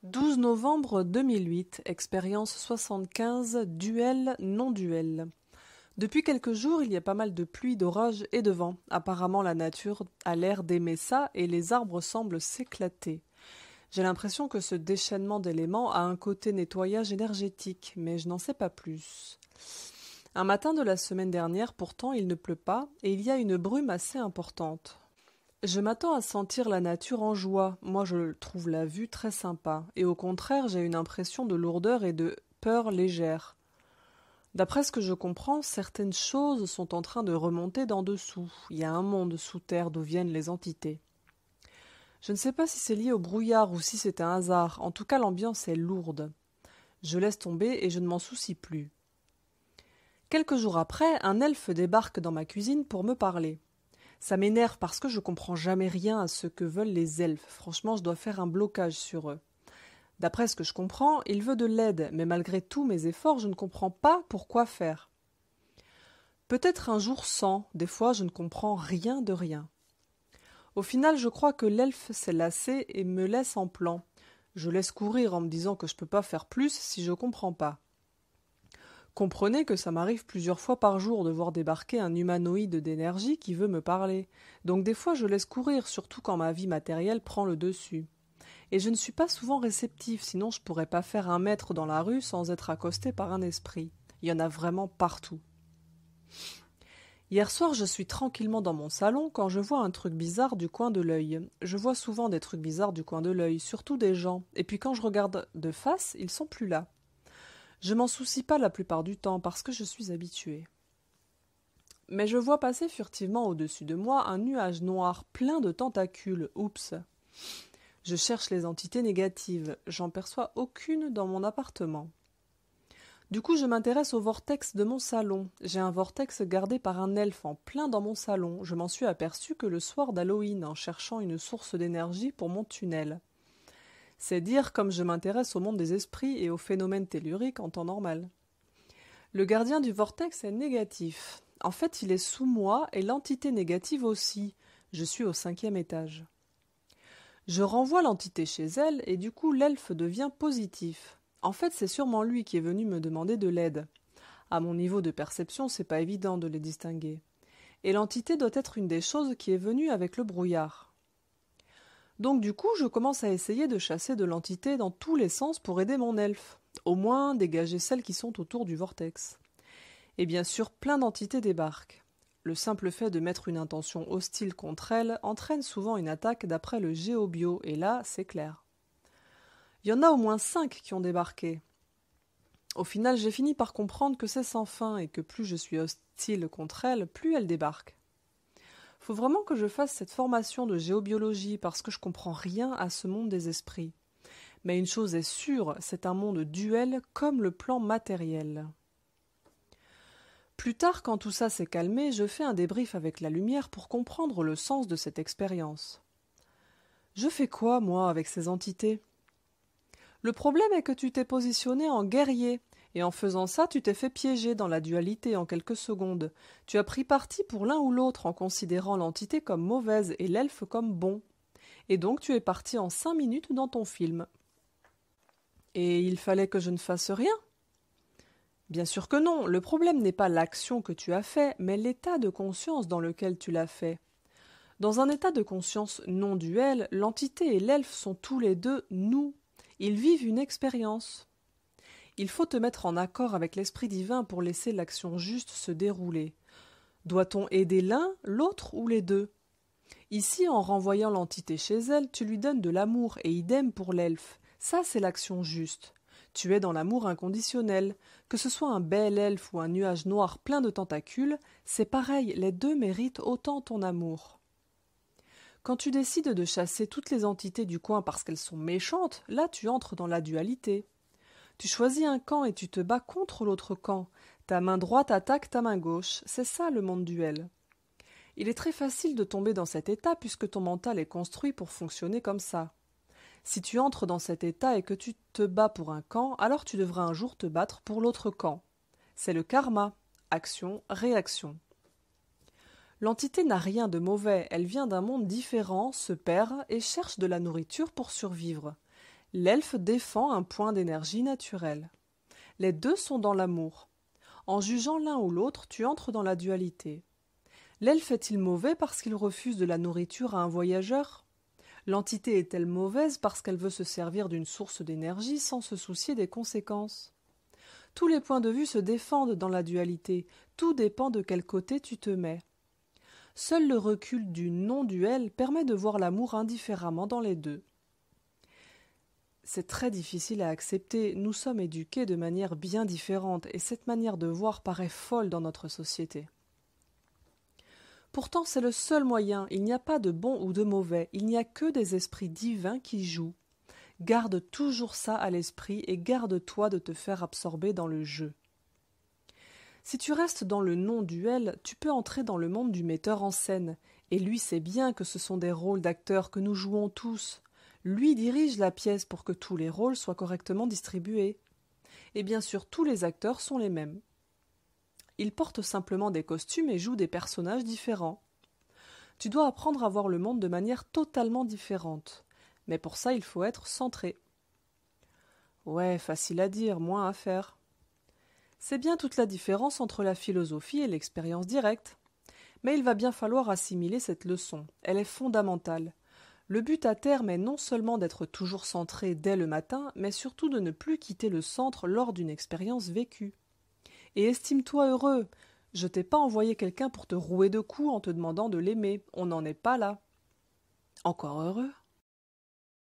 12 novembre 2008, expérience 75, duel, non-duel. Depuis quelques jours, il y a pas mal de pluie, d'orage et de vent. Apparemment, la nature a l'air d'aimer ça et les arbres semblent s'éclater. J'ai l'impression que ce déchaînement d'éléments a un côté nettoyage énergétique, mais je n'en sais pas plus. Un matin de la semaine dernière, pourtant, il ne pleut pas et il y a une brume assez importante. Je m'attends à sentir la nature en joie. Moi, je trouve la vue très sympa. Et au contraire, j'ai une impression de lourdeur et de peur légère. D'après ce que je comprends, certaines choses sont en train de remonter d'en dessous. Il y a un monde sous terre d'où viennent les entités. Je ne sais pas si c'est lié au brouillard ou si c'est un hasard. En tout cas, l'ambiance est lourde. Je laisse tomber et je ne m'en soucie plus. Quelques jours après, un elfe débarque dans ma cuisine pour me parler. Ça m'énerve parce que je comprends jamais rien à ce que veulent les elfes. Franchement, je dois faire un blocage sur eux. D'après ce que je comprends, il veut de l'aide, mais malgré tous mes efforts, je ne comprends pas pourquoi faire. Peut-être un jour sans, des fois je ne comprends rien de rien. Au final, je crois que l'elfe s'est lassé et me laisse en plan. Je laisse courir en me disant que je ne peux pas faire plus si je ne comprends pas. Comprenez que ça m'arrive plusieurs fois par jour de voir débarquer un humanoïde d'énergie qui veut me parler. Donc des fois je laisse courir, surtout quand ma vie matérielle prend le dessus. Et je ne suis pas souvent réceptif, sinon je pourrais pas faire un mètre dans la rue sans être accosté par un esprit. Il y en a vraiment partout. Hier soir, je suis tranquillement dans mon salon quand je vois un truc bizarre du coin de l'œil. Je vois souvent des trucs bizarres du coin de l'œil, surtout des gens. Et puis quand je regarde de face, ils sont plus là. Je m'en soucie pas la plupart du temps parce que je suis habituée. Mais je vois passer furtivement au-dessus de moi un nuage noir plein de tentacules. Oups. Je cherche les entités négatives. J'en perçois aucune dans mon appartement. Du coup, je m'intéresse au vortex de mon salon. J'ai un vortex gardé par un elfe en plein dans mon salon. Je m'en suis aperçu que le soir d'Halloween en cherchant une source d'énergie pour mon tunnel. C'est dire comme je m'intéresse au monde des esprits et aux phénomènes telluriques en temps normal. Le gardien du vortex est négatif. En fait, il est sous moi et l'entité négative aussi. Je suis au 5e étage. Je renvoie l'entité chez elle et du coup l'elfe devient positif. En fait, c'est sûrement lui qui est venu me demander de l'aide. À mon niveau de perception, c'est pas évident de les distinguer. Et l'entité doit être une des choses qui est venue avec le brouillard. Donc du coup, je commence à essayer de chasser de l'entité dans tous les sens pour aider mon elfe. Au moins dégager celles qui sont autour du vortex. Et bien sûr, plein d'entités débarquent. Le simple fait de mettre une intention hostile contre elles entraîne souvent une attaque d'après le géobio, et là, c'est clair. Il y en a au moins 5 qui ont débarqué. Au final, j'ai fini par comprendre que c'est sans fin et que plus je suis hostile contre elles, plus elles débarquent. Faut vraiment que je fasse cette formation de géobiologie parce que je comprends rien à ce monde des esprits. Mais une chose est sûre, c'est un monde duel comme le plan matériel. Plus tard, quand tout ça s'est calmé, je fais un débrief avec la lumière pour comprendre le sens de cette expérience. Je fais quoi, moi, avec ces entités ? Le problème est que tu t'es positionné en guerrier, et en faisant ça, tu t'es fait piéger dans la dualité en quelques secondes. Tu as pris parti pour l'un ou l'autre en considérant l'entité comme mauvaise et l'elfe comme bon. Et donc tu es parti en 5 minutes dans ton film. Et il fallait que je ne fasse rien ? Bien sûr que non, le problème n'est pas l'action que tu as fait, mais l'état de conscience dans lequel tu l'as fait. Dans un état de conscience non duel, l'entité et l'elfe sont tous les deux nous. Ils vivent une expérience. Il faut te mettre en accord avec l'esprit divin pour laisser l'action juste se dérouler. Doit-on aider l'un, l'autre ou les deux ? Ici, en renvoyant l'entité chez elle, tu lui donnes de l'amour et idem pour l'elfe. Ça, c'est l'action juste. Tu es dans l'amour inconditionnel. Que ce soit un bel elfe ou un nuage noir plein de tentacules, c'est pareil, les deux méritent autant ton amour. Quand tu décides de chasser toutes les entités du coin parce qu'elles sont méchantes, là tu entres dans la dualité. Tu choisis un camp et tu te bats contre l'autre camp. Ta main droite attaque ta main gauche. C'est ça le monde duel. Il est très facile de tomber dans cet état puisque ton mental est construit pour fonctionner comme ça. Si tu entres dans cet état et que tu te bats pour un camp, alors tu devras un jour te battre pour l'autre camp. C'est le karma. Action, réaction. L'entité n'a rien de mauvais. Elle vient d'un monde différent, se perd et cherche de la nourriture pour survivre. L'elfe défend un point d'énergie naturel. Les deux sont dans l'amour. En jugeant l'un ou l'autre, tu entres dans la dualité. L'elfe est-il mauvais parce qu'il refuse de la nourriture à un voyageur? L'entité est-elle mauvaise parce qu'elle veut se servir d'une source d'énergie sans se soucier des conséquences? Tous les points de vue se défendent dans la dualité, tout dépend de quel côté tu te mets. Seul le recul du non-duel permet de voir l'amour indifféremment dans les deux. C'est très difficile à accepter, nous sommes éduqués de manière bien différente et cette manière de voir paraît folle dans notre société. Pourtant c'est le seul moyen, il n'y a pas de bon ou de mauvais, il n'y a que des esprits divins qui jouent. Garde toujours ça à l'esprit et garde-toi de te faire absorber dans le jeu. Si tu restes dans le non-duel, tu peux entrer dans le monde du metteur en scène, et lui sait bien que ce sont des rôles d'acteurs que nous jouons tous. Lui dirige la pièce pour que tous les rôles soient correctement distribués. Et bien sûr, tous les acteurs sont les mêmes. Ils portent simplement des costumes et jouent des personnages différents. Tu dois apprendre à voir le monde de manière totalement différente. Mais pour ça, il faut être centré. Ouais, facile à dire, moins à faire. C'est bien toute la différence entre la philosophie et l'expérience directe. Mais il va bien falloir assimiler cette leçon. Elle est fondamentale. Le but à terme est non seulement d'être toujours centré dès le matin, mais surtout de ne plus quitter le centre lors d'une expérience vécue. Et estime-toi heureux. Je t'ai pas envoyé quelqu'un pour te rouer de coups en te demandant de l'aimer. On n'en est pas là. Encore heureux.